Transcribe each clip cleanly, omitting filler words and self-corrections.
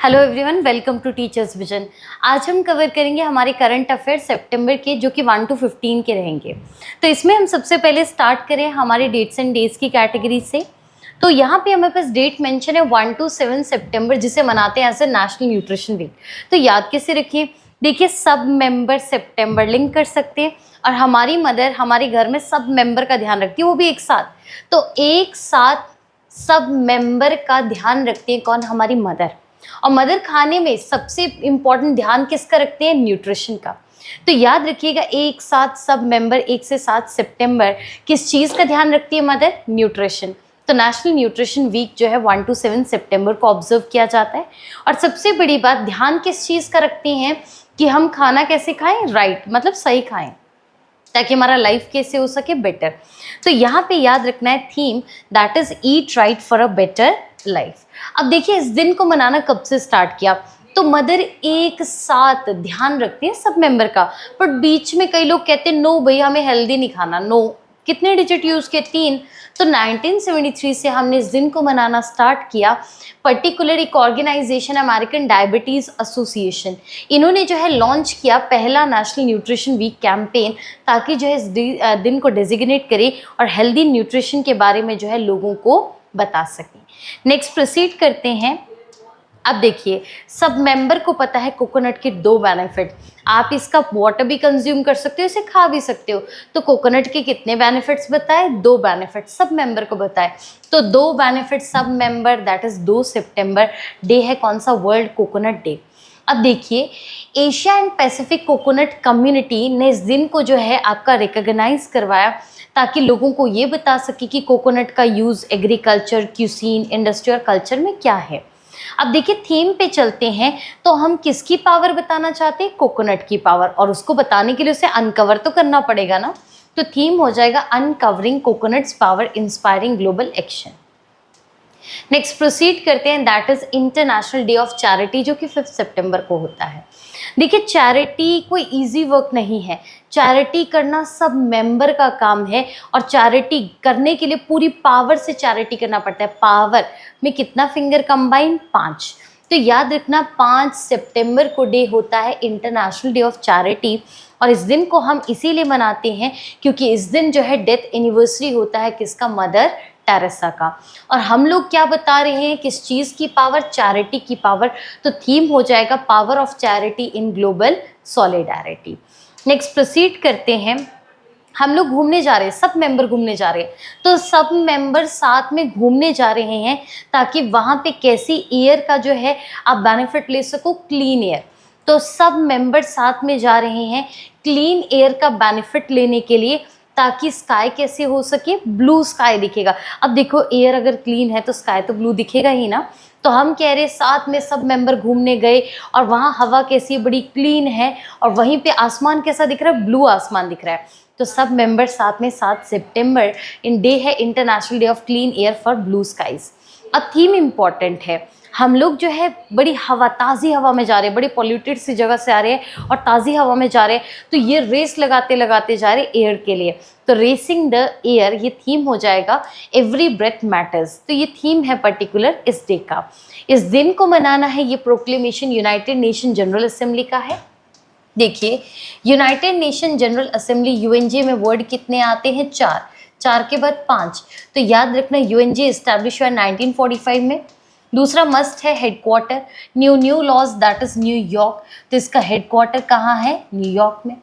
Hello everyone, welcome to teachers vision. आज हम cover करेंगे हमारे करंट अफेयर सितंबर के, जो कि 1 to 15 के रहेंगे। तो इसमें हम सबसे पहले स्टार्ट करें हमारे डेट्स एंड डेज की कैटेगरी से। तो यहाँ पे हमारे पास डेट मेंशन है 1 to 7 सितंबर, जिसे मनाते हैं as a national nutrition week. तो याद कैसे रखिए, देखिए सब मेंबर सितंबर लिंक कर सकते हैं, और हमारी मदर हमारे घर में सब मेंबर का ध्यान रखती है, वो भी एक साथ। तो एक साथ सब मेंबर का ध्यान रखती है कौन? हमारी मदर। और मदर खाने में सबसे इम्पॉर्टेंट ध्यान किसका रखते हैं? न्यूट्रिशन का। तो याद रखिएगा, एक साथ सब मेंबर 1 से 7 सितंबर किस चीज़ का ध्यान रखती है? Mother, nutrition. तो नेशनल न्यूट्रिशन वीक जो है 1 to 7 सितंबर को ऑब्जर्व किया जाता है। और सबसे बड़ी बात, ध्यान किस चीज़ का रखती हैं कि हम खाना कैसे खाएं? राइट, मतलब सही खाएं, ताकि हमारा लाइफ कैसे हो सके? बेटर। तो यहाँ पे याद रखना है theme, that is eat right for a better life. अब देखिए, इस दिन को मनाना कब से स्टार्ट किया? तो मदर एक साथ ध्यान रखते हैं सब मेंबर का, बट बीच में कई लोग कहते हैं नो भाई, हमें हेल्दी नहीं खाना। नो, कितने डिजिट यूज किए? 3। तो 1973 से हमने इस दिन को मनाना स्टार्ट किया। पर्टिकुलर एक ऑर्गेनाइजेशन, अमेरिकन डायबिटीज़ एसोसिएशन, इन्होंने जो है लॉन्च किया पहला नेशनल न्यूट्रिशन वीक कैंपेन, ताकि जो है इस दिन को डेजिग्नेट करे और हेल्दी न्यूट्रिशन के बारे में जो है लोगों को बता सकें। नेक्स्ट प्रोसीड करते हैं। अब देखिए, सब मेंबर को पता है कोकोनट के 2 बेनिफिट। आप इसका वाटर भी कंज्यूम कर सकते हो, इसे खा भी सकते हो। तो कोकोनट के कितने बेनिफिट्स बताए? 2 बेनिफिट सब मेंबर को बताए। तो 2 बेनिफिट सब member, that is 2 September day है कौन सा? World coconut day. अब देखिए, Asia and Pacific coconut community ने इस दिन को जो है आपका रिकॉग्नाइज करवाया, ताकि लोगों को ये बता सके कि कोकोनट का यूज़ एग्रीकल्चर, क्यूसीन, इंडस्ट्री और कल्चर में क्या है। अब देखिए, थीम पे चलते हैं। तो हम किसकी पावर बताना चाहते हैं? कोकोनट की पावर। और उसको बताने के लिए उसे अनकवर तो करना पड़ेगा ना। तो थीम हो जाएगा uncovering coconuts power, inspiring global action. Next proceed करते हैं, that is international day of charity, जो कि 5 सितंबर को होता है। देखिए, चैरिटी कोई इजी वर्क नहीं है। चैरिटी करना सब मेंबर का काम है, और चैरिटी करने के लिए पूरी पावर से चैरिटी करना पड़ता है। पावर में कितना फिंगर कंबाइन? 5। तो याद रखना, 5 सितंबर को डे होता है इंटरनेशनल डे ऑफ चैरिटी। और इस दिन को हम इसीलिए मनाते हैं क्योंकि इस दिन जो है डेथ एनिवर्सरी होता है किसका? मदर टेरेसा का। और हम लोग क्या बता रहे हैं? किस चीज़ की पावर? चैरिटी की पावर। तो थीम हो जाएगा power of charity in global solidarity. Next proceed करते हैं। हम लोग घूमने जा रहे हैं, सब मेंबर घूमने जा रहे हैं। तो सब मेंबर साथ में घूमने जा रहे हैं, ताकि वहाँ पे कैसी एयर का जो है आप बेनिफिट ले सको? Clean air. तो सब मेंबर साथ में जा रहे हैं क्लीन एयर का बेनिफिट लेने के लिए, ताकि स्काई कैसे हो सके? ब्लू स्काई दिखेगा। अब देखो, एयर अगर क्लीन है तो स्काई तो ब्लू दिखेगा ही ना। तो हम कह रहे साथ में सब मेंबर घूमने गए, और वहाँ हवा कैसी? बड़ी क्लीन है। और वहीं पे आसमान कैसा दिख रहा है? ब्लू आसमान दिख रहा है। तो सब मेंबर साथ में 7 सितंबर इन डे है international day of clean air for blue skies. अब थीम इम्पॉर्टेंट है। हम लोग जो है बड़ी हवा, ताज़ी हवा में जा रहे हैं, बड़ी पॉल्यूटेड सी जगह से आ रहे हैं और ताज़ी हवा में जा रहे हैं। तो ये रेस लगाते लगाते जा रहे एयर के लिए। तो रेसिंग द एयर, ये थीम हो जाएगा एवरी ब्रेथ मैटर्स। तो ये थीम है पर्टिकुलर इस डे का। इस दिन को मनाना है, ये proclamation United nation general assembly का है। देखिए, यूनाइटेड नेशन जनरल असेंबली यूएनजे में वर्ड कितने आते हैं? 4। 4 के बाद 5। तो याद रखना, यूएनजे इस्टेब्लिश हुआ 1945 में। दूसरा मस्ट है हेडक्वार्टर, न्यू लॉज, दैट इज न्यूयॉर्क। तो इसका हेडक्वार्टर कहाँ है? न्यूयॉर्क में।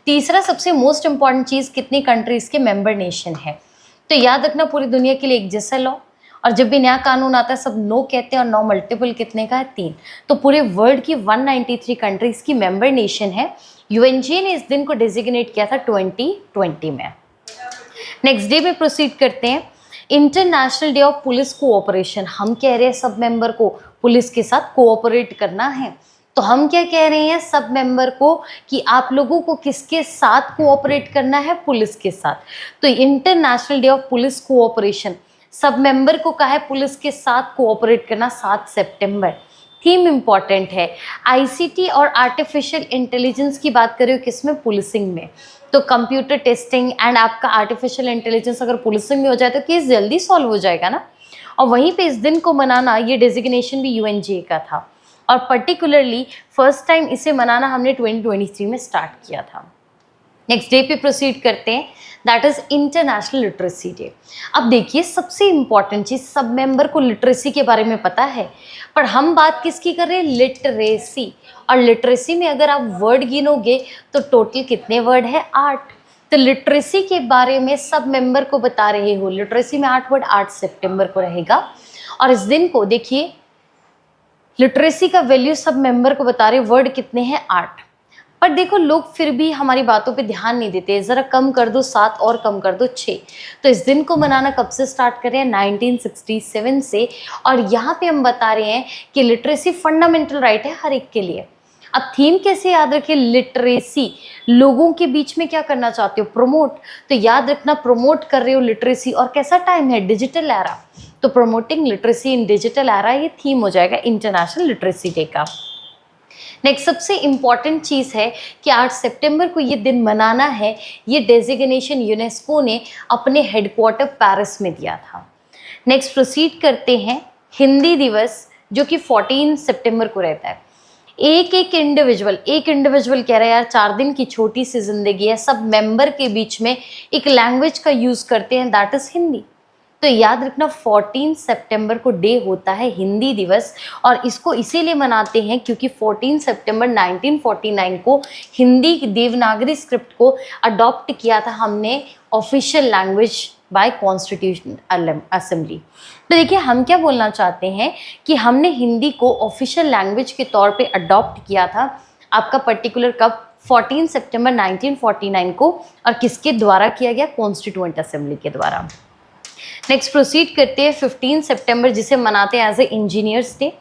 तीसरा सबसे मोस्ट इंपॉर्टेंट चीज़, कितनी कंट्रीज के मेंबर नेशन है। तो याद रखना, पूरी दुनिया के लिए एक जैसा लॉ। और जब भी नया कानून आता है सब नो कहते हैं, और नो मल्टीपल कितने का है? 3। तो पूरे वर्ल्ड की 193 कंट्रीज की मेंबर नेशन है। यूएनजी ने इस दिन को डेजिग्नेट किया था 2020 में। नेक्स्ट डे में प्रोसीड करते हैं, international day of police cooperation. हम कह रहे हैं सब मेंबर को पुलिस के साथ कोऑपरेट करना है। तो हम क्या कह रहे हैं सब मेंबर को कि आप लोगों को किसके साथ कोऑपरेट करना है? पुलिस के साथ। तो international day of police cooperation, सब मेंबर को कहा है पुलिस के साथ कोऑपरेट करना 7 सितंबर। थीम इम्पॉर्टेंट है। आईसीटी और आर्टिफिशियल इंटेलिजेंस की बात करें किसमें? पुलिसिंग में। तो कंप्यूटर टेस्टिंग एंड आपका आर्टिफिशियल इंटेलिजेंस अगर पुलिसिंग में हो जाए तो केस जल्दी सॉल्व हो जाएगा ना। और वहीं पे इस दिन को मनाना, ये डेजिग्नेशन भी यूएनजे का था। और पर्टिकुलरली फर्स्ट टाइम इसे मनाना हमने 2023 में स्टार्ट किया था। नेक्स्ट डे पे प्रोसीड करते हैं, that is international literacy day. अब देखिए सबसे इम्पॉर्टेंट चीज़, सब मेंबर को लिटरेसी के बारे में पता है, पर हम बात किसकी कर रहे हैं, लिटरेसी। और लिटरेसी में अगर आप वर्ड गिनोगे तो टोटल कितने वर्ड है, 8। तो लिटरेसी के बारे में सब मेंबर को बता रहे हो, लिटरेसी में 8 वर्ड 8 सितंबर को रहेगा। और इस दिन को देखिए लिटरेसी का वैल्यू सब मेंबर को बता रहे, वर्ड कितने हैं, 8। पर देखो लोग फिर भी हमारी बातों पे ध्यान नहीं देते, ज़रा कम कर दो 7 और कम कर दो 6। तो इस दिन को मनाना कब से स्टार्ट कर रहे हैं, 1967 से। और यहाँ पे हम बता रहे हैं कि लिटरेसी फंडामेंटल राइट है हर एक के लिए। अब थीम कैसे याद रखें, लिटरेसी, लोगों के बीच में क्या करना चाहते हो, प्रमोट। तो याद रखना प्रमोट कर रहे हो लिटरेसी, और कैसा टाइम है, डिजिटल एरा, तो प्रमोटिंग लिटरेसी इन डिजिटल एरा ये थीम हो जाएगा इंटरनेशनल लिटरेसी डे का। नेक्स्ट सबसे इम्पॉर्टेंट चीज़ है कि 8 सितंबर को ये दिन मनाना है, ये डेजिग्नेशन यूनेस्को ने अपने हेडक्वार्टर पेरिस में दिया था। नेक्स्ट प्रोसीड करते हैं, हिंदी दिवस जो कि 14 सितंबर को रहता है। एक इंडिविजुअल कह रहा है यार 4 दिन की छोटी सी जिंदगी है, सब मेंबर के बीच में एक लैंग्वेज का यूज़ करते हैं, दैट इज़ हिंदी। तो याद रखना 14 सितंबर को डे होता है हिंदी दिवस, और इसको इसीलिए मनाते हैं क्योंकि 14 सितंबर 1949 को हिंदी देवनागरी स्क्रिप्ट को अडॉप्ट किया था हमने official language by constitution assembly. तो देखिए हम क्या बोलना चाहते हैं कि हमने हिंदी को ऑफिशियल लैंग्वेज के तौर पे अडॉप्ट किया था, आपका पर्टिकुलर कब, 14 सितंबर 1949 को, और किसके द्वारा किया गया, कॉन्स्टिट्यूएंट असेंबली के द्वारा। नेक्स्ट प्रोसीड करते हैं 15 सितंबर जिसे मनाते हैं एज ए इंजीनियर्स डे।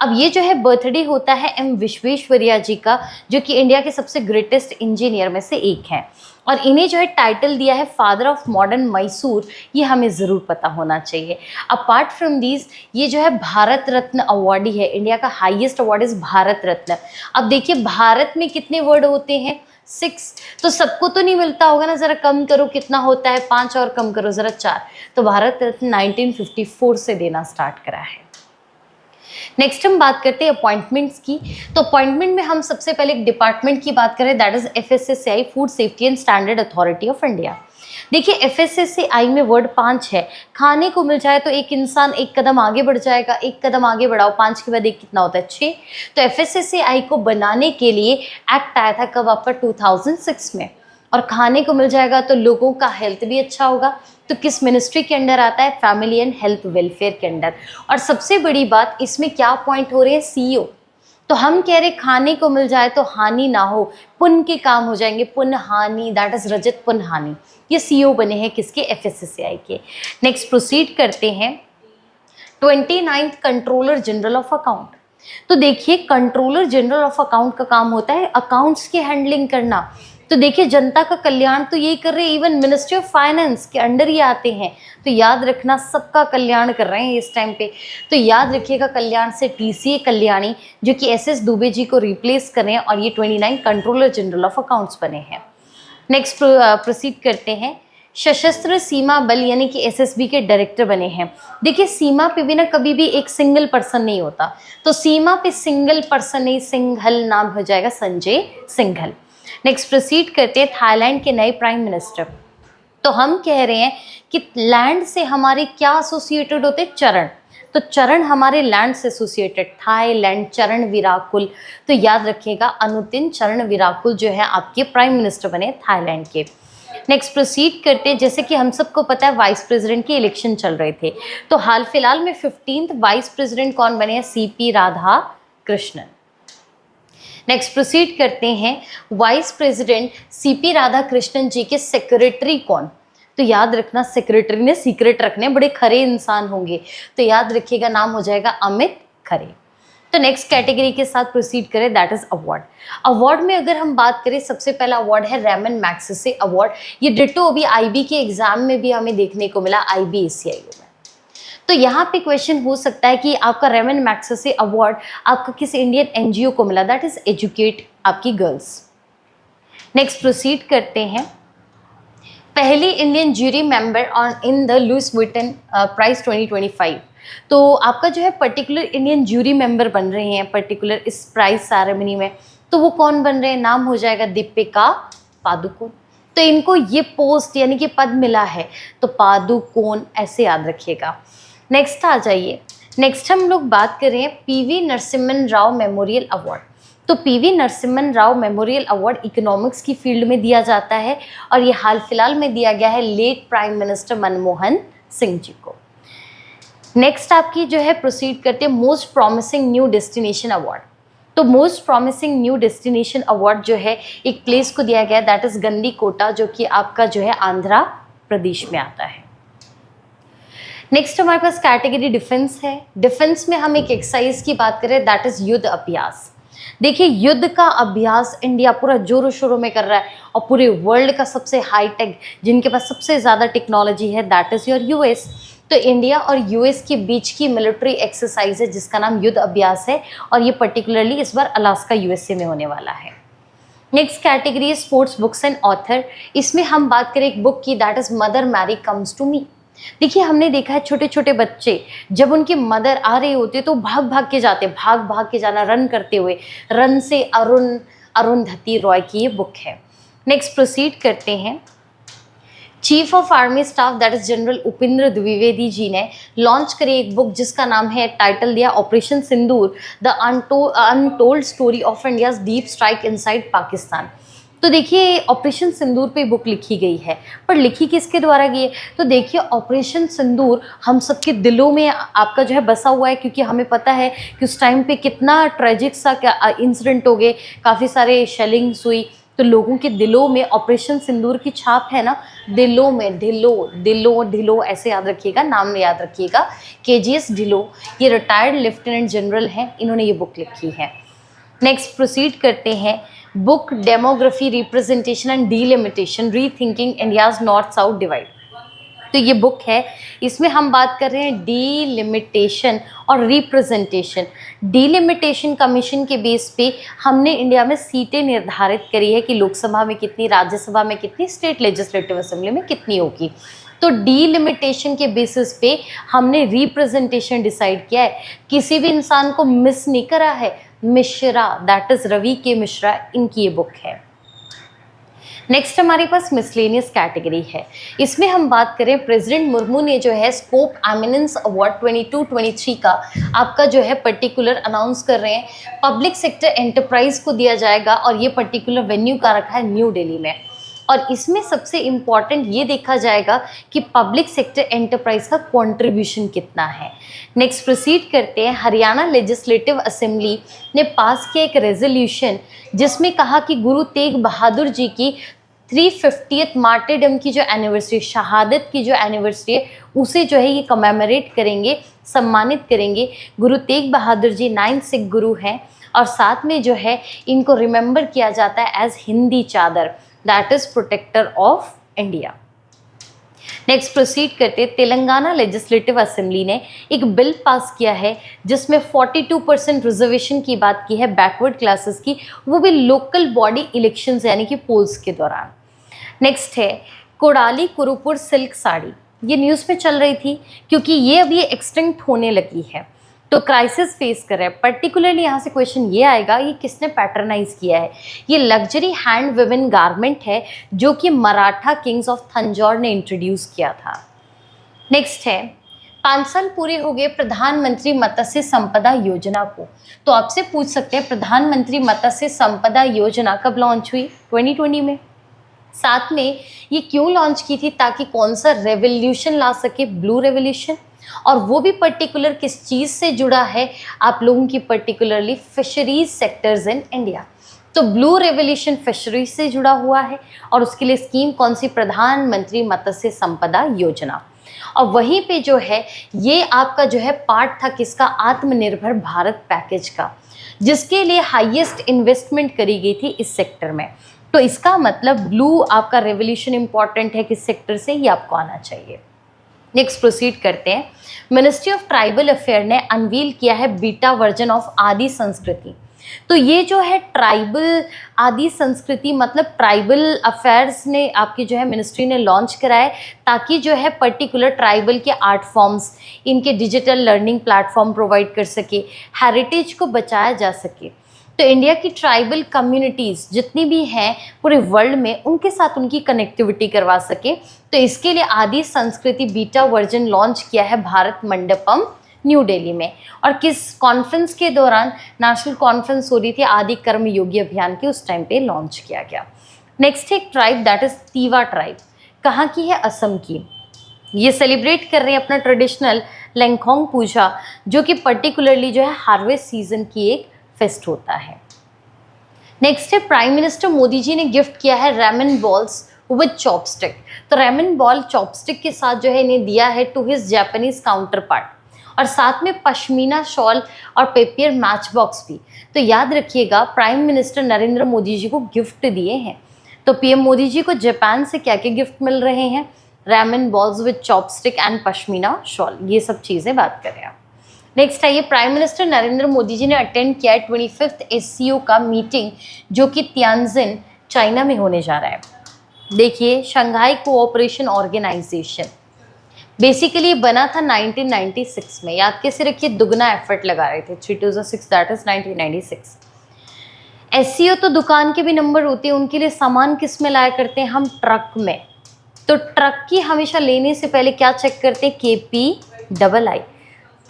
अब ये जो है बर्थडे होता है एम विश्वेश्वरैया जी का, जो कि इंडिया के सबसे ग्रेटेस्ट इंजीनियर में से एक हैं, और इन्हें जो है टाइटल दिया है फादर ऑफ मॉडर्न मैसूर, ये हमें ज़रूर पता होना चाहिए। अपार्ट फ्रॉम दीज ये जो है भारत रत्न अवार्डी है, इंडिया का highest award is Bharat Ratna. अब देखिए भारत में कितने वर्ड होते हैं, 6, तो सबको तो नहीं मिलता होगा ना, ज़रा कम करो कितना होता है, 5 और कम करो ज़रा 4, तो भारत रत्न 1954 से देना स्टार्ट करा है। नेक्स्ट हम बात करते हैं अपॉइंटमेंट्स की। तो अपॉइंटमेंट में हम सबसे पहले एक डिपार्टमेंट की बात करें, that is FSSAI, food safety and standard authority of India. देखिए FSSAI में वर्ड 5 है, खाने को मिल जाए तो एक इंसान एक कदम आगे बढ़ जाएगा, एक कदम आगे बढ़ाओ 5 के बाद एक कितना होता है, 6। तो FSSAI को बनाने के लिए एक्ट आया था कब, आपका 2006 में। और खाने को मिल जाएगा तो लोगों का हेल्थ भी अच्छा होगा, तो किस मिनिस्ट्री के अंडर आता है, फैमिली एंड हेल्थ वेलफेयर के अंडर। और सबसे बड़ी बात इसमें क्या पॉइंट हो रहे हैं, CEO। तो हम कह रहे खाने को मिल जाए तो हानि ना हो, पुण्य के काम हो जाएंगे, पुण्य हानि, दैट इज रजत पुण्य हानि। ये CEO बने हैं किसके, FSSAI के। नेक्स्ट प्रोसीड करते हैं 29th controller general of account. तो देखिए कंट्रोलर जनरल ऑफ अकाउंट का काम होता है अकाउंट्स की हैंडलिंग करना। तो देखिए जनता का कल्याण तो यही कर रहे हैं, इवन मिनिस्ट्री ऑफ फाइनेंस के अंडर ही आते हैं। तो याद रखना सबका कल्याण कर रहे हैं इस टाइम पे। तो याद रखिएगा कल्याण से TCA कल्याणी जो कि SS दुबे जी को रिप्लेस कर रहे हैं, और ये 29 कंट्रोलर जनरल ऑफ अकाउंट्स बने हैं। नेक्स्ट प्रोसीड करते हैं, सशस्त्र सीमा बल यानी कि SSB के डायरेक्टर बने हैं। देखिए सीमा पे भी ना कभी भी एक सिंगल पर्सन नहीं होता, तो सीमा पे सिंगल पर्सन नहीं, सिंघल नाम हो जाएगा संजय सिंघल। नेक्स्ट प्रोसीड करते हैं, थाईलैंड के नए प्राइम मिनिस्टर। तो हम कह रहे हैं कि लैंड से हमारे क्या एसोसिएटेड होते हैं, चरण। तो चरण हमारे लैंड से एसोसिएटेड, थाईलैंड चरण विराकुल। तो याद रखिएगा अनुतिन चरण विराकुल जो है आपके प्राइम मिनिस्टर बने थाईलैंड के। नेक्स्ट प्रोसीड करते हैं, जैसे कि हम सबको पता है वाइस प्रेसिडेंट के इलेक्शन चल रहे थे, तो हाल फिलहाल में 15th वाइस प्रेसिडेंट कौन बने हैं, CP Radhakrishnan. Next proceed करते हैं, vice president CP Radhakrishnan ji के सेक्रेटरी कौन। तो याद रखना सेक्रेटरी ने सीक्रेट रखने, बड़े खरे इंसान होंगे, तो याद रखिएगा नाम हो जाएगा अमित खरे। तो नेक्स्ट कैटेगरी के साथ प्रोसीड करें, दैट इज अवार्ड। अवार्ड में अगर हम बात करें, सबसे पहला अवार्ड है रेमन मैग्सेसे अवार्ड। ये डिटो अभी IB के एग्जाम में भी हमें देखने को मिला, IB-ACIO में। तो यहाँ पे क्वेश्चन हो सकता है कि आपका रेमन मैग्सेसे अवार्ड आपका किस इंडियन NGO को मिला, दैट इज एजुकेट आपकी गर्ल्स। नेक्स्ट प्रोसीड करते हैं, पहली Indian jury member on in the Louis Vuitton prize 2025। तो आपका जो है पर्टिकुलर इंडियन जूरी मेंबर बन रहे हैं पर्टिकुलर इस प्राइज सेरेमनी में, तो वो कौन बन रहे हैं? नाम हो जाएगा दीपिका पादुकोण। तो इनको ये पोस्ट यानी कि पद मिला है, तो पादुकोण ऐसे याद रखिएगा। नेक्स्ट आ जाइए, नेक्स्ट हम लोग बात करें PV Narasimhan Rao memorial award. तो PV Narasimhan Rao memorial award economics की फील्ड में दिया जाता है और ये हाल फिलहाल में दिया गया है late prime minister Manmohan Singh ji को। नेक्स्ट आपकी जो है प्रोसीड करते हैं most promising new destination award. तो most promising new destination award जो है एक प्लेस को दिया गया, दैट इज गंडीकोटा, जो कि आपका जो है आंध्र प्रदेश में आता है। नेक्स्ट हमारे पास कैटेगरी डिफेंस है। डिफेंस में हम एक एक्सरसाइज की बात करें, दैट इज युद्ध अभ्यास। देखिए युद्ध का अभ्यास इंडिया पूरा जोरों शोरों में कर रहा है और पूरे वर्ल्ड का सबसे हाईटेक जिनके पास सबसे ज़्यादा टेक्नोलॉजी है दैट इज़ योर यूएस। तो इंडिया और यूएस के बीच की मिलिट्री एक्सरसाइज है जिसका नाम युद्ध अभ्यास है और ये पर्टिकुलरली इस बार अलास्का यूएसए में होने वाला है। नेक्स्ट कैटेगरी है स्पोर्ट्स बुक्स एंड ऑथर। इसमें हम बात करें एक बुक की, that is mother Mary comes to me. देखिए हमने देखा है छोटे छोटे बच्चे जब उनकी मदर आ रही होती है तो भाग भाग के जाते, भाग भाग के जाना, रन करते हुए। रन से अरुंधति रॉय की ये बुक है। नेक्स्ट प्रोसीड करते हैं। Chief of army staff that is general Upendra Dwivedi ji ने लॉन्च करी एक बुक जिसका नाम है, टाइटल दिया operation Sindoor the untold story of India's deep strike inside Pakistan. तो देखिए ऑपरेशन सिंदूर पे बुक लिखी गई है, पर लिखी किसके द्वारा गई है? तो देखिए ऑपरेशन सिंदूर हम सबके दिलों में आपका जो है बसा हुआ है, क्योंकि हमें पता है कि उस टाइम पे कितना ट्रेजिक सा इंसिडेंट हो गए, काफ़ी सारे शेलिंग्स हुई, तो लोगों के दिलों में ऑपरेशन सिंदूर की छाप है ना, दिलों में। ढिल्लो ऐसे याद रखिएगा, नाम याद रखिएगा, केजीएस ढिल्लो, ये रिटायर्ड लेफ्टिनेंट जनरल हैं, इन्होंने ये बुक लिखी है। नेक्स्ट प्रोसीड करते हैं। Book demography representation and delimitation rethinking India's north south divide. तो ये बुक है, इसमें हम बात कर रहे हैं डीलिमिटेशन और रिप्रेजेंटेशन। डीलिमिटेशन कमीशन के बेस पे हमने इंडिया में सीटें निर्धारित करी है कि लोकसभा में कितनी, राज्यसभा में कितनी, स्टेट लेजिस्लेटिव असेंबली में कितनी होगी। तो डीलिमिटेशन के बेसिस पे हमने रिप्रेजेंटेशन डिसाइड किया है। किसी भी इंसान को मिस नहीं करा है। मिश्रा दैट इज रवि के मिश्रा, इनकी ये बुक है। नेक्स्ट हमारे पास मिसलेनियस कैटेगरी है। इसमें हम बात करें प्रेसिडेंट मुर्मू ने जो है स्कोप एमिनेंस अवार्ड 22-23 का आपका जो है पर्टिकुलर अनाउंस कर रहे हैं। पब्लिक सेक्टर एंटरप्राइज को दिया जाएगा और ये पर्टिकुलर वेन्यू का रखा है न्यू दिल्ली में। और इसमें सबसे इम्पॉर्टेंट ये देखा जाएगा कि पब्लिक सेक्टर एंटरप्राइज का कंट्रीब्यूशन कितना है। नेक्स्ट प्रोसीड करते हैं। हरियाणा लेजिस्लेटिव असेंबली ने पास किया एक रेजोल्यूशन जिसमें कहा कि गुरु तेग बहादुर जी की 350th मार्टेडम की जो एनिवर्सरी, शहादत की जो एनिवर्सरी है, उसे जो है ये कमेमोरेट करेंगे, सम्मानित करेंगे। गुरु तेग बहादुर जी 9 सिख गुरु हैं और साथ में जो है इनको रिमेंबर किया जाता है as Hind di Chadar, that is protector of India. Next proceed करते, तेलंगाना लेजिस्लेटिव असेंबली ने एक बिल पास किया है जिसमें 42% रिजर्वेशन की बात की है बैकवर्ड क्लासेस की, वो भी लोकल बॉडी इलेक्शंस यानी कि पोल्स के दौरान। नेक्स्ट है कोडाली कुरुपुर सिल्क साड़ी। ये न्यूज़ में चल रही थी क्योंकि ये अभी एक्सटिंक्ट होने लगी है, तो क्राइसिस फेस कर रहा है। पर्टिकुलरली यहाँ से क्वेश्चन ये आएगा ये किसने पैटर्नाइज किया है। ये लग्जरी हैंड विवन गारमेंट है जो कि मराठा किंग्स ऑफ तंजौर ने इंट्रोड्यूस किया था। नेक्स्ट है 5 साल पूरे हो गए प्रधानमंत्री मत्स्य संपदा योजना को। तो आपसे पूछ सकते हैं प्रधानमंत्री मत्स्य संपदा योजना कब लॉन्च हुई? 2020 में। साथ में ये क्यों लॉन्च की थी? ताकि कौन सा रेवोल्यूशन ला सके, ब्लू रेवोल्यूशन, और वो भी पर्टिकुलर किस चीज़ से जुड़ा है? आप लोगों की particularly fisheries sectors in India. तो ब्लू रेवोल्यूशन फिशरीज से जुड़ा हुआ है और उसके लिए स्कीम कौन सी? प्रधानमंत्री मत्स्य संपदा योजना। और वहीं पे जो है ये आपका जो है पार्ट था किसका? आत्मनिर्भर भारत पैकेज का, जिसके लिए हाईएस्ट इन्वेस्टमेंट करी गई थी इस सेक्टर में। तो इसका मतलब ब्लू आपका रेवोल्यूशन इंपॉर्टेंट है किस सेक्टर से, ये आपको आना चाहिए। नेक्स्ट प्रोसीड करते हैं। मिनिस्ट्री ऑफ ट्राइबल अफेयर ने अनवील किया है बीटा वर्जन ऑफ आदि संस्कृति। तो ये जो है ट्राइबल आदि संस्कृति मतलब ट्राइबल अफेयर्स ने आपकी जो है मिनिस्ट्री ने लॉन्च कराए, ताकि जो है पर्टिकुलर ट्राइबल के आर्ट फॉर्म्स, इनके डिजिटल लर्निंग प्लेटफॉर्म प्रोवाइड कर सके, हेरिटेज को बचाया जा सके। तो इंडिया की ट्राइबल कम्युनिटीज़ जितनी भी हैं पूरे वर्ल्ड में, उनके साथ उनकी कनेक्टिविटी करवा सके। तो इसके लिए आदि संस्कृति बीटा वर्जन लॉन्च किया है भारत मंडपम न्यू दिल्ली में। और किस कॉन्फ्रेंस के दौरान? नेशनल कॉन्फ्रेंस हो रही थी आदि कर्म योगी अभियान के, उस टाइम पे लॉन्च किया गया। नेक्स्ट एक tribe that is Tiwa tribe. कहाँ की है? असम की। ये सेलिब्रेट कर रहे हैं अपना ट्रेडिशनल लेंगखोंग पूजा, जो कि पर्टिकुलरली जो है हार्वेस्ट सीजन की एक फेस्ट होता है। नेक्स्ट है प्राइम मिनिस्टर मोदी जी ने गिफ्ट किया है रेमन बॉल्स विद चॉपस्टिक। तो रेमन बॉल चॉपस्टिक के साथ जो है इन्हें दिया है to his Japanese counterpart, और साथ में पश्मीना शॉल और पेपियर मैच बॉक्स भी। तो याद रखिएगा प्राइम मिनिस्टर नरेंद्र मोदी जी को गिफ्ट दिए हैं। तो पीएम मोदी जी को जापान से क्या क्या गिफ्ट मिल रहे हैं? Ramen bowls with chopstick and pashmina shawl, ये सब चीज़ें बात करें आप। नेक्स्ट है ये प्राइम मिनिस्टर नरेंद्र मोदी जी ने अटेंड किया है 25th SCO का मीटिंग, जो कि तियानजिन चाइना में होने जा रहा है। देखिए शंघाई कोऑपरेशन ऑर्गेनाइजेशन बेसिकली बना था 1996 में। याद कैसे रखिए, दुगना एफर्ट लगा रहे थे, 3 to the 6 that is 1996। SCO तो दुकान के भी नंबर होते हैं, उनके लिए सामान किस में लाया करते हैं हम? ट्रक में। तो ट्रक की हमेशा लेने से पहले क्या चेक करते हैं? KPII।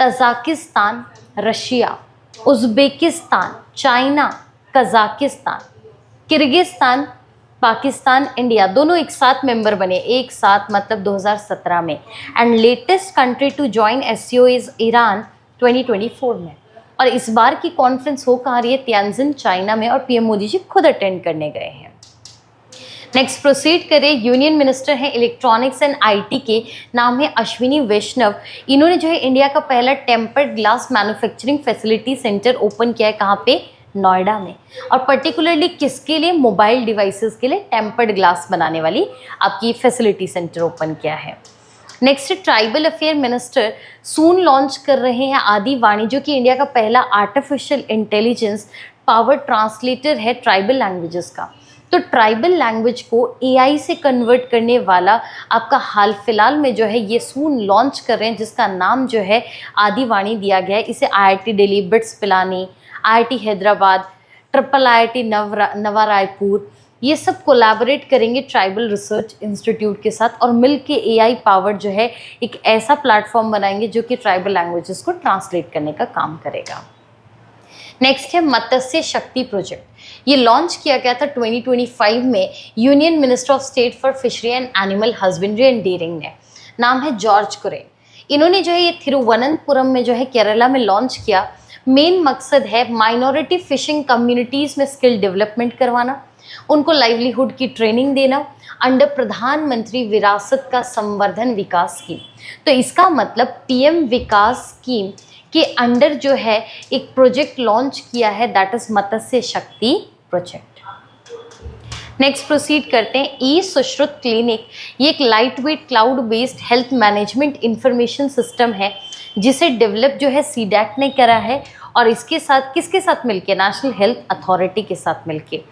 Tajikistan, Russia, Uzbekistan, China, Kazakhstan, Kyrgyzstan, Pakistan, India, दोनों एक साथ मेंबर बने, एक साथ मतलब 2017 में। And latest country to join SCO is Iran 2024 में। और इस बार की कॉन्फ्रेंस हो कहाँ रही है? तियानजिन चाइना में, और पीएम मोदी जी खुद अटेंड करने गए हैं। नेक्स्ट प्रोसीड करें। यूनियन मिनिस्टर हैं इलेक्ट्रॉनिक्स एंड IT के, नाम है अश्विनी वैष्णव। इन्होंने जो है इंडिया का पहला tempered glass manufacturing facility centre open किया है। कहाँ पे? नोएडा में। और पर्टिकुलरली किसके लिए? मोबाइल डिवाइसेस के लिए टेम्पर्ड ग्लास बनाने वाली आपकी फैसिलिटी सेंटर ओपन किया है। नेक्स्ट ट्राइबल अफेयर मिनिस्टर सून लॉन्च कर रहे हैं आदि वाणी, जो कि इंडिया का पहला आर्टिफिशियल इंटेलिजेंस पावर ट्रांसलेटर है ट्राइबल लैंग्वेजेस का। तो ट्राइबल लैंग्वेज को AI से कन्वर्ट करने वाला आपका हाल फिलहाल में जो है ये सून लॉन्च कर रहे हैं, जिसका नाम जो है आदिवाणी दिया गया है। इसे IIT Delhi, bits Pilani, IIT Hyderabad, IIIT नवा रायपुर, ये सब कोलैबोरेट करेंगे ट्राइबल रिसर्च इंस्टीट्यूट के साथ, और मिल के AI पावर जो है एक ऐसा प्लेटफॉर्म बनाएंगे जो कि ट्राइबल लैंग्वेजेस को ट्रांसलेट करने का काम करेगा। नेक्स्ट है मत्स्य शक्ति प्रोजेक्ट। ये लॉन्च किया गया था 2025 में union minister of state for fishery and animal husbandry and dairying ने। नाम है जॉर्ज कुरेन। इन्होंने जो है ये थिरुवनंतपुरम में जो है केरला में लॉन्च किया। मेन मकसद है माइनॉरिटी फिशिंग कम्युनिटीज़ में स्किल डेवलपमेंट करवाना, उनको लाइवलीहुड की ट्रेनिंग देना अंडर प्रधानमंत्री विरासत का संवर्धन विकास स्कीम। तो इसका मतलब PM विकास स्कीम के अंडर जो है एक प्रोजेक्ट लॉन्च किया है, दैट इज मत्स्य शक्ति प्रोजेक्ट। नेक्स्ट प्रोसीड करते हैं। सुश्रुत क्लिनिक, ये एक light weight cloud based health management information system है, जिसे डेवलप जो है CDAC ने करा है, और इसके साथ किसके साथ मिलके? नेशनल हेल्थ अथॉरिटी के साथ मिलके।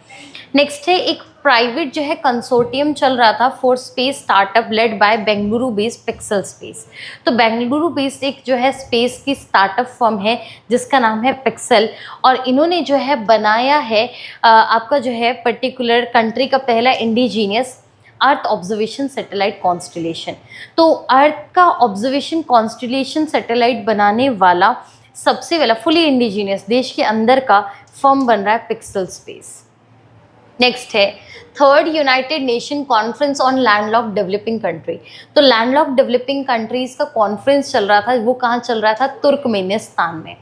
नेक्स्ट है एक प्राइवेट जो है कंसोर्टियम चल रहा था for space startup led by Bengaluru based pixel space. तो बेंगलुरु बेस्ड एक जो है स्पेस की स्टार्टअप फर्म है जिसका नाम है पिक्सल, और इन्होंने जो है बनाया है आपका जो है पर्टिकुलर कंट्री का पहला indigenous earth observation satellite constellation. तो अर्थ का ऑब्जर्वेशन कॉन्स्टलेशन सैटेलाइट बनाने वाला सबसे पहला फुली इंडिजीनियस देश के अंदर का फर्म बन रहा है पिक्सल स्पेस। नेक्स्ट है third United nation conference on landlocked developing country. तो लैंडलॉक्ड डेवलपिंग कंट्रीज़ का कॉन्फ्रेंस चल रहा था, वो कहाँ चल रहा था? तुर्कमेनिस्तान में।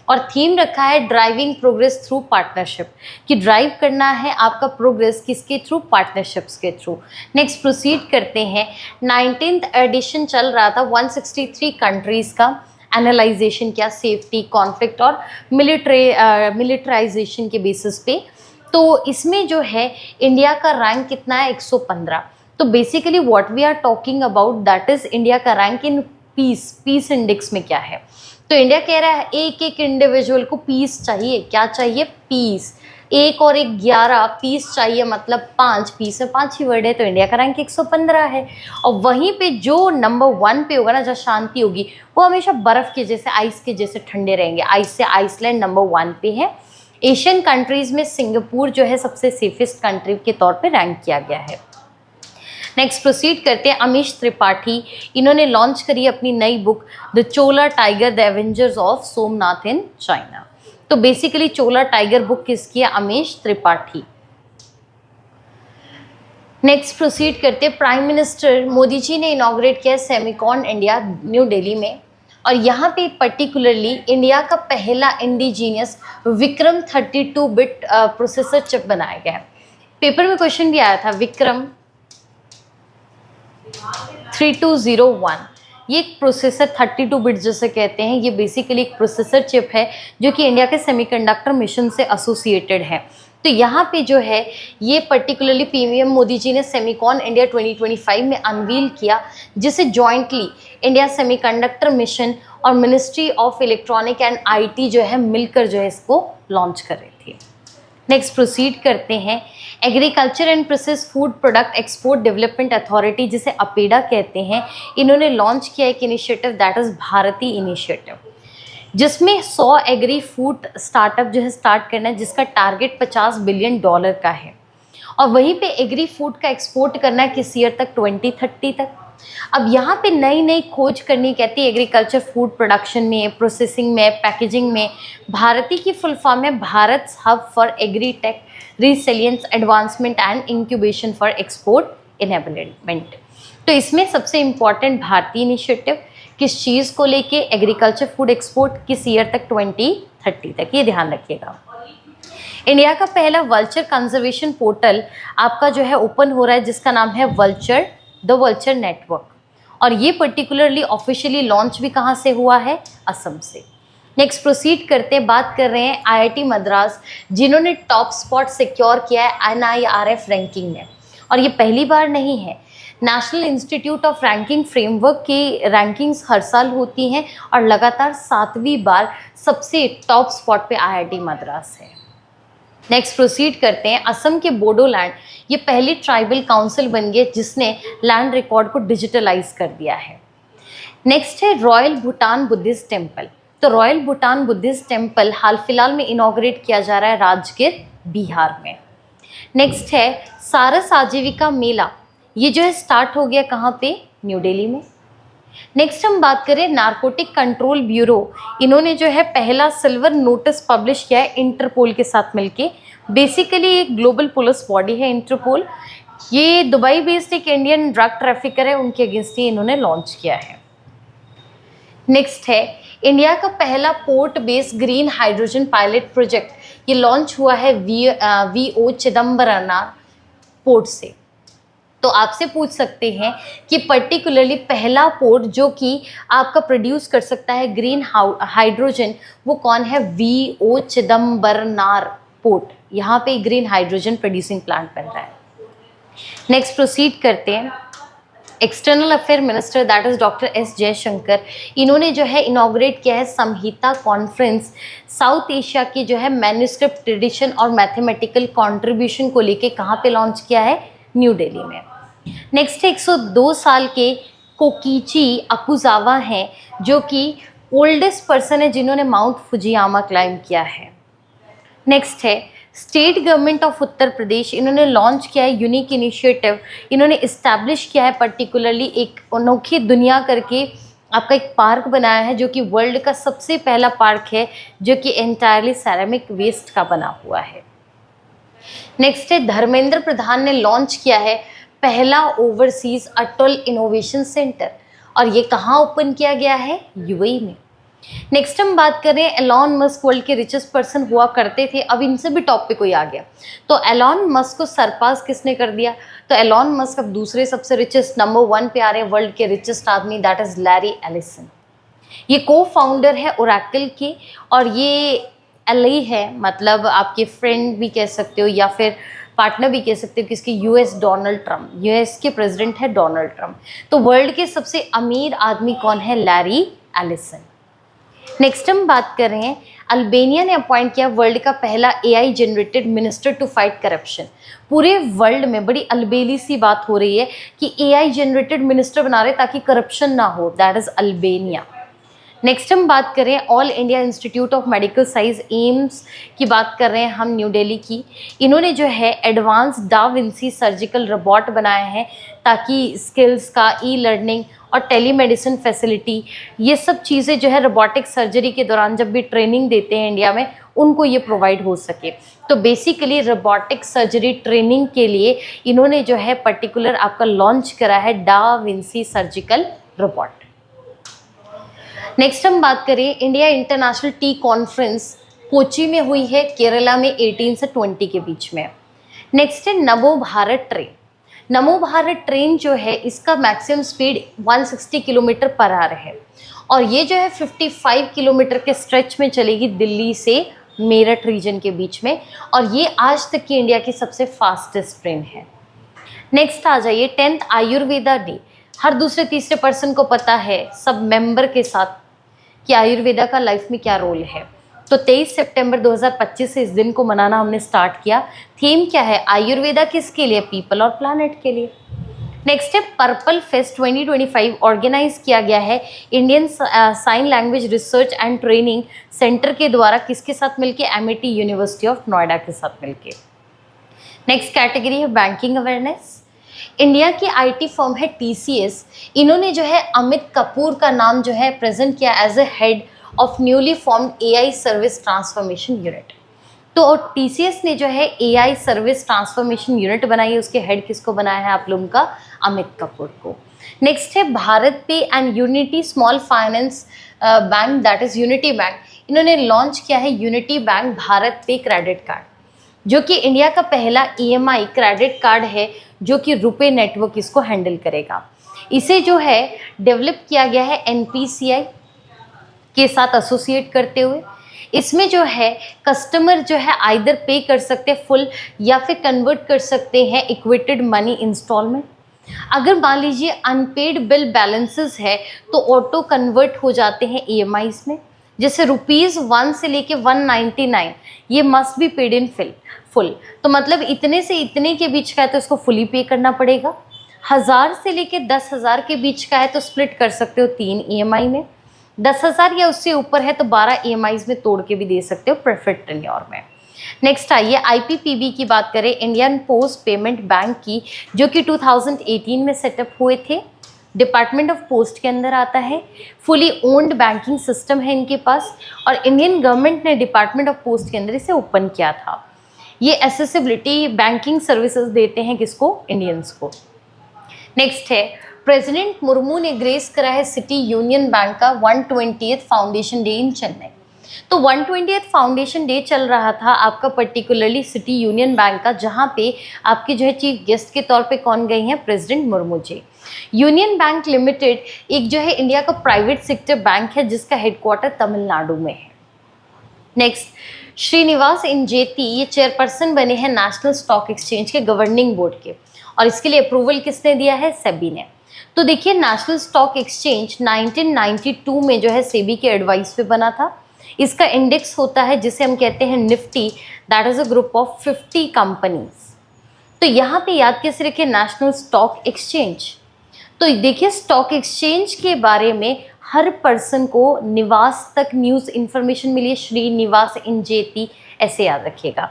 और थीम रखा है ड्राइविंग प्रोग्रेस थ्रू पार्टनरशिप, कि ड्राइव करना है आपका प्रोग्रेस किसके थ्रू? पार्टनरशिप्स के थ्रू। नेक्स्ट प्रोसीड करते हैं। 19th एडिशन चल रहा था, 163 कंट्रीज़ का एनालाइजेशन किया सेफ्टी, कॉन्फ्लिक्ट और मिलिट्राइजेशन के बेसिस पे। तो इसमें जो है इंडिया का रैंक कितना है? 115। तो basically what we are talking about that is India का रैंक इन पीस इंडेक्स में क्या है। तो इंडिया कह रहा है एक एक इंडिविजुअल को पीस चाहिए। क्या चाहिए? पीस। एक और एक 11 पीस चाहिए, मतलब 5 पीस में 5 ही वर्ड है, तो इंडिया का रैंक 115 है। और वहीं पे जो नंबर 1 पे होगा ना, जहाँ शांति होगी, वो हमेशा बर्फ़ के जैसे, आइस के जैसे ठंडे रहेंगे। आइस से आइसलैंड नंबर 1 पे है। एशियन कंट्रीज़ में सिंगापुर जो है सबसे सेफेस्ट कंट्री के तौर पे रैंक किया गया है। नेक्स्ट प्रोसीड करते हैं। अमीश त्रिपाठी, इन्होंने लॉन्च करी अपनी नई book the Chola tiger the Avengers of Somnath in China. तो बेसिकली चोला टाइगर बुक किसकी है? अमीश त्रिपाठी। नेक्स्ट प्रोसीड करते हैं। प्राइम मिनिस्टर मोदी जी ने इनॉग्रेट किया सेमिकॉन इंडिया न्यू दिल्ली में, और यहाँ पे पर्टिकुलरली इंडिया का पहला indigenous Vikram 32 bit processor chip बनाया गया है। पेपर में क्वेश्चन भी आया था, विक्रम 3201। ये एक प्रोसेसर 32 बिट जैसे कहते हैं, ये बेसिकली एक प्रोसेसर चिप है जो कि इंडिया के सेमीकंडक्टर मिशन से एसोसिएटेड है। तो यहाँ पे जो है ये पर्टिकुलरली पीएम मोदी जी ने सेमिकॉन इंडिया 2025 में अनवील किया, जिसे जॉइंटली इंडिया सेमीकंडक्टर मिशन और ministry of electronic and IT जो है मिलकर जो है इसको लॉन्च कर रही थी। नेक्स्ट प्रोसीड करते हैं। Agriculture and process food product export development authority, जिसे अपेडा कहते हैं, इन्होंने लॉन्च किया एक initiative that is Bharati initiative, जिसमें 100 एग्री फूड स्टार्टअप जो है स्टार्ट करना है, जिसका टारगेट $50 बिलियन का है। और वहीं पे एग्री फूड का एक्सपोर्ट करना है किस ईयर तक? 2030 तक। अब यहाँ पे नई नई खोज करनी कहती है एग्रीकल्चर फूड प्रोडक्शन में, प्रोसेसिंग में, पैकेजिंग में। भारती की फुल फॉर्म है Bharat hub for agri tech resilience advancement and incubation for export enablement. तो इसमें सबसे इम्पॉर्टेंट भारतीय इनिशिएटिव किस चीज़ को लेके? एग्रीकल्चर फूड एक्सपोर्ट किस ईयर तक? 2030 तक, ये ध्यान रखिएगा। इंडिया का पहला वल्चर कंजर्वेशन पोर्टल आपका जो है ओपन हो रहा है, जिसका नाम है वल्चर, द वल्चर नेटवर्क। और ये पर्टिकुलरली ऑफिशियली लॉन्च भी कहाँ से हुआ है? असम से। नेक्स्ट प्रोसीड करते हैं। बात कर रहे हैं आईआईटी मद्रास, जिन्होंने टॉप स्पॉट सिक्योर किया है एनआईआरएफ रैंकिंग में। और ये पहली बार नहीं है, national institute of ranking framework की रैंकिंग्स हर साल होती हैं, और लगातार 7वीं बार सबसे टॉप स्पॉट पे आईआईटी मद्रास है। नेक्स्ट प्रोसीड करते हैं। असम के बोडोलैंड, ये पहली ट्राइबल काउंसिल बन गई जिसने लैंड रिकॉर्ड को डिजिटलाइज कर दिया है। नेक्स्ट है रॉयल भूटान बुद्धिस्ट टेम्पल। तो रॉयल भूटान बुद्धिस्ट टेम्पल हाल फिलहाल में इनॉग्रेट किया जा रहा है राजगीर, बिहार में। नेक्स्ट है सारस आजीविका मेला, ये जो है स्टार्ट हो गया कहाँ पे? न्यू दिल्ली में। नेक्स्ट हम बात करें नारकोटिक कंट्रोल ब्यूरो, इन्होंने जो है पहला सिल्वर नोटिस पब्लिश किया है इंटरपोल के साथ मिलके। बेसिकली एक ग्लोबल पुलिस बॉडी है इंटरपोल, ये दुबई बेस्ड एक इंडियन ड्रग ट्रैफिकर है, उनके अगेंस्ट ही इन्होंने लॉन्च किया है। नेक्स्ट है इंडिया का पहला port based green hydrogen pilot project, ये लॉन्च हुआ है वीओ चिदम्बरम पोर्ट से। तो आपसे पूछ सकते हैं कि पर्टिकुलरली पहला पोर्ट जो कि आपका प्रोड्यूस कर सकता है ग्रीन हाइड्रोजन, वो कौन है? वीओ चिदम्बरनार पोर्ट, यहाँ पे ग्रीन हाइड्रोजन प्रोड्यूसिंग प्लांट बन रहा है। नेक्स्ट प्रोसीड करते हैं। External affair minister that is doctor S Jaishankar, इन्होंने जो है इनॉग्रेट किया है संहिता कॉन्फ्रेंस, साउथ एशिया की जो है मैन्युस्क्रिप्ट ट्रेडिशन और मैथमेटिकल कॉन्ट्रीब्यूशन को लेके कहाँ पे लॉन्च किया है? न्यू दिल्ली में। नेक्स्ट है 102 साल के कोकीची अकुजावा हैं, जो कि ओल्डेस्ट पर्सन है जिन्होंने माउंट फुजियामा क्लाइंब किया है। नेक्स्ट है state government of Uttar Pradesh, इन्होंने लॉन्च किया है यूनिक इनिशिएटिव, इन्होंने इस्टेब्लिश किया है पर्टिकुलरली एक अनोखी दुनिया करके आपका एक पार्क बनाया है, जो कि वर्ल्ड का सबसे पहला पार्क है जो कि एंटायरली सेरेमिक वेस्ट का बना हुआ है। नेक्स्ट है धर्मेंद्र प्रधान ने लॉन्च किया है पहला ओवरसीज अटल इनोवेशन सेंटर, और ये कहाँ ओपन किया गया है? यूएई में। नेक्स्ट हम बात करें एलॉन मस्क, वर्ल्ड के रिचेस्ट पर्सन हुआ करते थे, अब इनसे भी टॉप पे कोई आ गया। तो एलॉन मस्क को सरपास किसने कर दिया? तो एलॉन मस्क अब दूसरे सबसे रिचेस्ट नंबर 1 पे आ रहे हैं वर्ल्ड के रिचेस्ट आदमी, दैट इज़ लैरी एलिसन। ये को फाउंडर है ओरेकल के, और ये एलई है, मतलब आपके फ्रेंड भी कह सकते हो या फिर पार्टनर भी कह सकते हो किसके? यूएस डोनाल्ड ट्रम्प, यूएस के प्रेसिडेंट है डोनाल्ड ट्रम्प। तो वर्ल्ड के सबसे अमीर आदमी कौन है? Larry Ellison. नेक्स्ट हम बात कर रहे हैं, अल्बानिया ने अपॉइंट किया वर्ल्ड का पहला AI generated minister to fight corruption. पूरे वर्ल्ड में बड़ी अलबेली सी बात हो रही है कि एआई जनरेटेड मिनिस्टर बना रहे ताकि करप्शन ना हो, दैट इज अल्बानिया। नेक्स्ट हम बात करें all India institute of medical science AIIMS की बात कर रहे हैं हम, न्यू दिल्ली की। इन्होंने जो है एडवांस डा विंसी सर्जिकल रोबोट बनाए हैं ताकि स्किल्स का ई लर्निंग और टेलीमेडिसिन फैसिलिटी, ये सब चीज़ें जो है रोबोटिक सर्जरी के दौरान जब भी ट्रेनिंग देते हैं इंडिया में, उनको ये प्रोवाइड हो सके। तो बेसिकली रोबोटिक सर्जरी ट्रेनिंग के लिए इन्होंने जो है पर्टिकुलर आपका लॉन्च करा है डा विंसी सर्जिकल रोबोट। नेक्स्ट हम बात करें, India international T conference Kochi में हुई है, केरला में 18 से 20 के बीच में। नेक्स्ट है नमो भारत ट्रेन। नमो भारत ट्रेन जो है इसका maximum speed 160 kilometre per hour है और ये जो है 55 किलोमीटर के स्ट्रेच में चलेगी दिल्ली से मेरठ रीजन के बीच में, और ये आज तक की इंडिया की सबसे फास्टेस्ट ट्रेन है। नेक्स्ट आ जाइए 10th आयुर्वेदा डे। हर दूसरे तीसरे पर्सन को पता है सब मेंबर के साथ कि आयुर्वेदा का लाइफ में क्या रोल है। तो 23 सितंबर 2025 से इस दिन को मनाना हमने स्टार्ट किया। थीम क्या है? आयुर्वेदा किसके लिए? पीपल और प्लानट के लिए। नेक्स्ट है पर्पल फेस्ट 2025 ऑर्गेनाइज किया गया है Indian sign language research and training centre के द्वारा, किसके साथ मिलके? एमिटी यूनिवर्सिटी ऑफ नोएडा के साथ मिलके। नेक्स्ट कैटेगरी है बैंकिंग अवेयरनेस। इंडिया की आईटी फर्म है टीसीएस, इन्होंने जो है अमित कपूर का नाम जो है प्रेजेंट किया as a head of newly formed AI service transformation unit. तो टीसीएस ने जो है एआई सर्विस ट्रांसफॉर्मेशन यूनिट बनाई है, उसके हेड किसको बनाया है आप लोगों का? अमित कपूर को। नेक्स्ट है भारत पे and unity small finance bank, that is unity bank, इन्होंने लॉन्च किया है यूनिटी बैंक भारत पे क्रेडिट कार्ड, जो कि इंडिया का पहला ईएमआई क्रेडिट कार्ड है जो कि रुपे नेटवर्क इसको हैंडल करेगा। इसे जो है डेवलप किया गया है एनपीसीआई के साथ एसोसिएट करते हुए। इसमें जो है कस्टमर जो है आइदर पे कर सकते हैं फुल या फिर कन्वर्ट कर सकते हैं इक्विटेड मनी इंस्टॉलमेंट। अगर मान लीजिए अनपेड बिल बैलेंसेस है तो ऑटो कन्वर्ट हो जाते हैं ईएमआईज में, जैसे ₹1 से लेके 199 ये must be paid in full. तो मतलब इतने से इतने के बीच का है तो इसको फुली पे करना पड़ेगा। 1000 से लेके 10,000 के बीच का है तो स्प्लिट कर सकते हो 3 ईएमआई में। 10,000 या उससे ऊपर है तो 12 ईएमआईज में तोड़ के भी दे सकते हो प्रेफर्ड टेन्योर में। नेक्स्ट आइए आईपीपीबी की बात करें, इंडियन पोस्ट पेमेंट बैंक की, जो कि 2018 में सेटअप हुए थे, डिपार्टमेंट ऑफ पोस्ट के अंदर आता है। फुली ओन्ड बैंकिंग सिस्टम है इनके पास और इंडियन गवर्नमेंट ने डिपार्टमेंट ऑफ पोस्ट के अंदर इसे ओपन किया था। ये एक्सेसिबिलिटी बैंकिंग सर्विसेज देते हैं किसको? इंडियंस को। नेक्स्ट है प्रेसिडेंट मुर्मू ने ग्रेस करा है सिटी यूनियन बैंक का 120th foundation day in Chennai. तो 120th फाउंडेशन डे चल रहा था आपका पर्टिकुलरली सिटी यूनियन बैंक का, जहाँ पे आपके जो है चीफ गेस्ट के तौर पे कौन गए हैं? President Murmu ji. Union bank limited एक जो है इंडिया का प्राइवेट सेक्टर बैंक है जिसका हेडक्वार्टर तमिलनाडु में है। नेक्स्ट श्रीनिवास इंजेती, ये चेयरपर्सन बने हैं नेशनल स्टॉक एक्सचेंज के गवर्निंग बोर्ड के, और इसके लिए अप्रूवल किसने दिया है? सेबी ने। तो देखिए नेशनल स्टॉक एक्सचेंज 1992 में जो है सेबी के एडवाइस पे बना था। इसका इंडेक्स होता है जिसे हम कहते हैं Nifty, that is a group of 50 companies. तो यहाँ पे याद कैसे रखें? National stock exchange. तो देखिए स्टॉक एक्सचेंज के बारे में हर पर्सन को निवास तक न्यूज़ इन्फॉर्मेशन मिली है, श्रीनिवास इंजेती, ऐसे याद रखिएगा।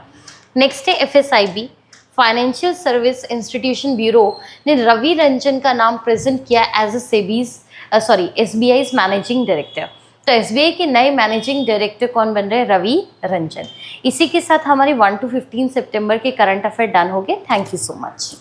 नेक्स्ट है FSIB, financial service institution bureau ने रवि रंजन का नाम प्रेजेंट किया as a SBI managing director. तो एसबीआई के नए मैनेजिंग डायरेक्टर कौन बन रहे हैं? रवि रंजन। इसी के साथ हमारे 1 to 15 सितंबर के करंट अफेयर डन हो गए। Thank you so much.